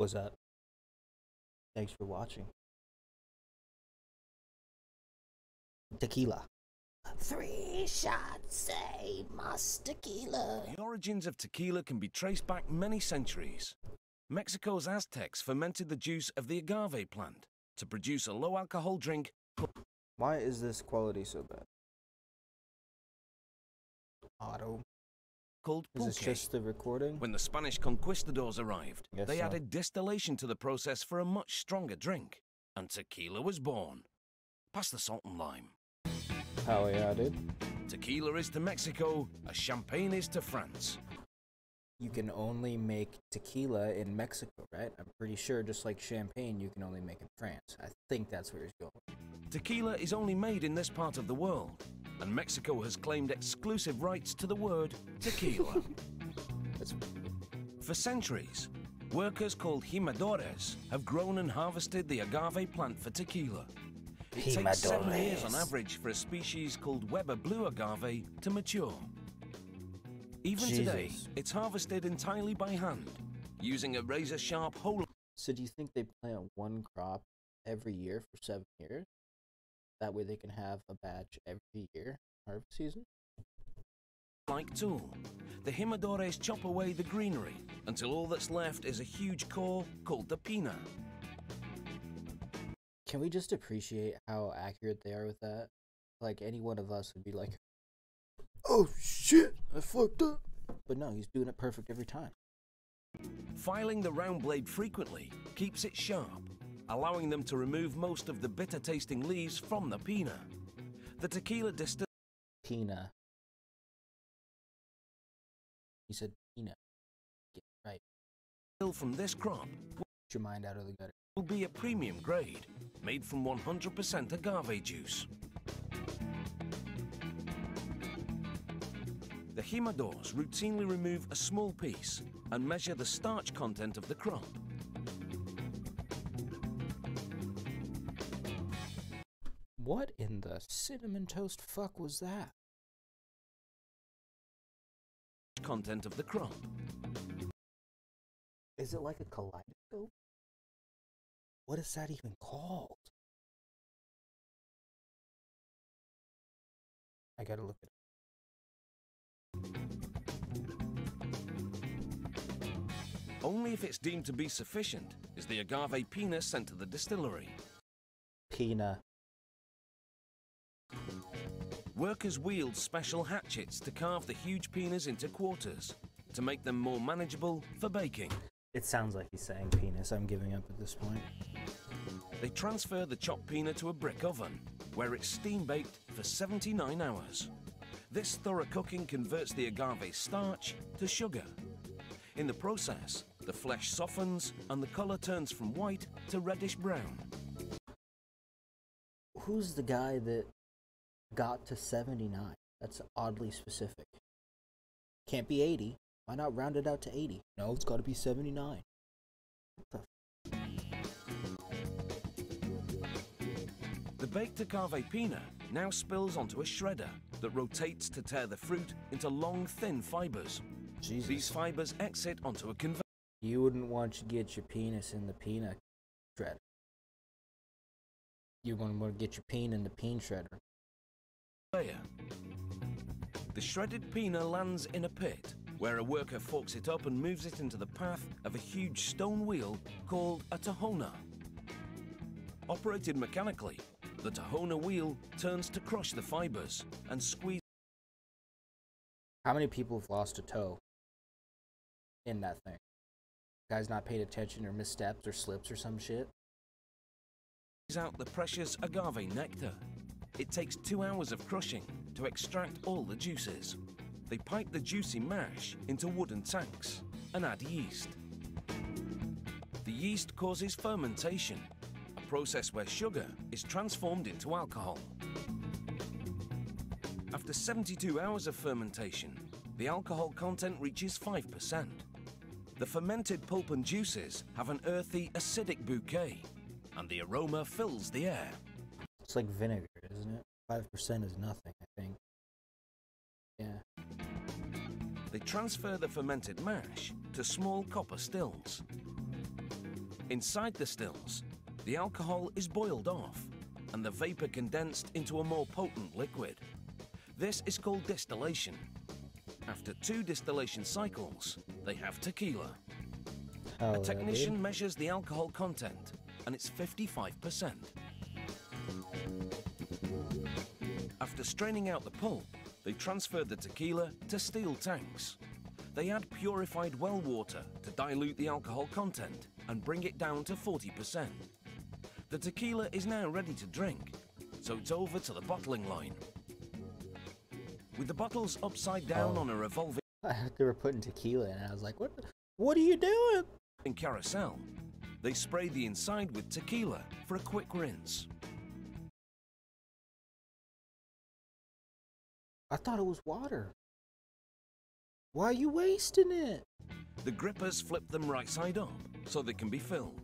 What's up? Thanks for watching. Tequila. 3 shots, say, must tequila. The origins of tequila can be traced back many centuries. Mexico's Aztecs fermented the juice of the agave plant to produce a low-alcohol drink. Why is this quality so bad? Auto. Called Is this pulque. just the recording? When the Spanish conquistadors arrived, Guess they so. added distillation to the process for a much stronger drink, and tequila was born. Pass the salt and lime. How I added. Tequila is to Mexico as champagne is to France. You can only make tequila in Mexico, right? I'm pretty sure, just like champagne, you can only make in France. I think that's where he's going. Tequila is only made in this part of the world, and Mexico has claimed exclusive rights to the word tequila. That's For centuries, workers called jimadores have grown and harvested the agave plant for tequila. It takes 7 years on average for a species called Weber blue agave to mature. Even today, Jesus. it's harvested entirely by hand, using a razor-sharp hole. So do you think they plant one crop every year for 7 years? That way they can have a batch every year, harvest season? Like tool. The jimadores chop away the greenery until all that's left is a huge core called the pina. Can we just appreciate how accurate they are with that? Like, any one of us would be like, oh shit, I fucked up. But no, he's doing it perfect every time. Filing the round blade frequently keeps it sharp, allowing them to remove most of the bitter-tasting leaves from the pina. The tequila distill Pina. He said Pina. Get it right. from this crop Get your mind out of the gutter. will be a premium grade, made from 100% agave juice. The jimadores routinely remove a small piece and measure the starch content of the crop. What in the cinnamon toast fuck was that? Content of the crop. Is it like a kaleidoscope? What is that even called? I gotta look at it. Only if it's deemed to be sufficient is the agave pina sent to the distillery. Pina. Workers wield special hatchets to carve the huge pinas into quarters to make them more manageable for baking. It sounds like he's saying penis. I'm giving up at this point. They transfer the chopped pina to a brick oven, where it's steam-baked for 79 hours. This thorough cooking converts the agave starch to sugar. In the process, the flesh softens and the color turns from white to reddish brown. Who's the guy that got to 79? That's oddly specific. Can't be 80. Why not round it out to 80? No, it's got to be 79. What the The baked agave pina now spills onto a shredder that rotates to tear the fruit into long, thin fibers. Jesus. These fibers exit onto a conveyor. You wouldn't want to get your penis in the peanut shredder. You wouldn't want to get your peen in the peen shredder. The shredded pina lands in a pit, where a worker forks it up and moves it into the path of a huge stone wheel called a tahona. Operated mechanically, the tahona wheel turns to crush the fibers and squeeze. How many people have lost a toe in that thing? Guys not paid attention or missteps or slips or some shit? Out the precious agave nectar. It takes 2 hours of crushing to extract all the juices. They pipe the juicy mash into wooden tanks and add yeast. The yeast causes fermentation, a process where sugar is transformed into alcohol. After 72 hours of fermentation, the alcohol content reaches 5%. The fermented pulp and juices have an earthy, acidic bouquet, and the aroma fills the air. It's like vinegar, isn't it? 5% is nothing, I think. Yeah. They transfer the fermented mash to small copper stills. Inside the stills, the alcohol is boiled off and the vapor condensed into a more potent liquid. This is called distillation. After 2 distillation cycles, they have tequila. A technician measures the alcohol content, and it's 55%. After straining out the pulp, they transfer the tequila to steel tanks. They add purified well water to dilute the alcohol content and bring it down to 40%. The tequila is now ready to drink, so it's over to the bottling line. With the bottles upside down on a revolving they were putting tequila in, and I was like, what are you doing? Carousel, they spray the inside with tequila for a quick rinse. I thought it was water. Why are you wasting it? The grippers flip them right side up so they can be filled.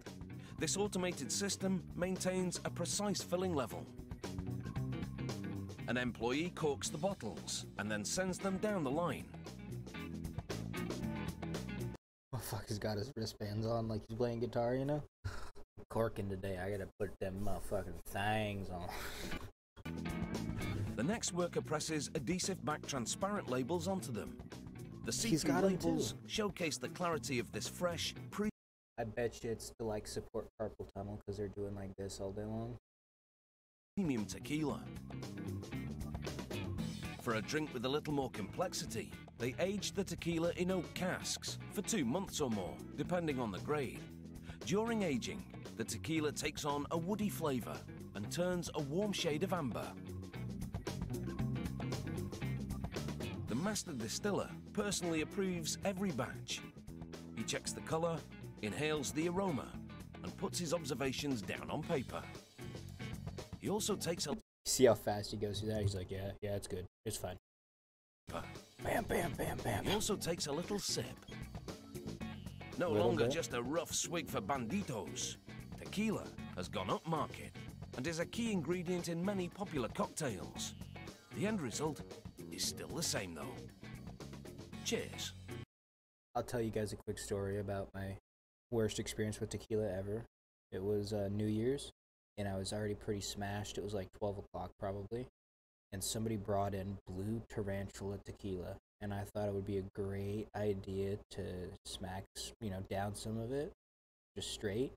This automated system maintains a precise filling level. An employee corks the bottles and then sends them down the line. Motherfucker's got his wristbands on like he's playing guitar, you know? Corking today, I gotta put them motherfucking things on. The next worker presses adhesive-backed transparent labels onto them. The He's see-through got 'em labels too. showcase the clarity of this fresh, I bet you it's to like support carpal tunnel because they're doing like this all day long. premium tequila. For a drink with a little more complexity, they aged the tequila in oak casks for 2 months or more, depending on the grade. During aging, the tequila takes on a woody flavor and turns a warm shade of amber. The master distiller personally approves every batch. He checks the color, inhales the aroma, and puts his observations down on paper. He also takes a See how fast he goes through that? He's like, yeah, it's good. It's fine. Bam, bam, bam, bam. He also takes a little sip. No Little longer bit. just a rough swig for banditos. Tequila has gone up market and is a key ingredient in many popular cocktails. The end result is still the same though. Cheers. I'll tell you guys a quick story about my worst experience with tequila ever. It was New Year's, and I was already pretty smashed. It was like 12 o'clock probably, and somebody brought in blue tarantula tequila, and I thought it would be a great idea to smack, down some of it, just straight.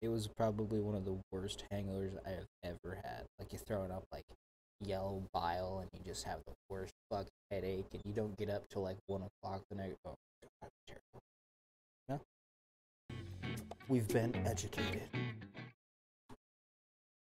It was probably one of the worst hangovers I have ever had. Like, you're throwing up like yellow bile, and you just have the worst fucking headache, and you don't get up till like 1 o'clock the night. Oh, God, terrible. No. We've been educated.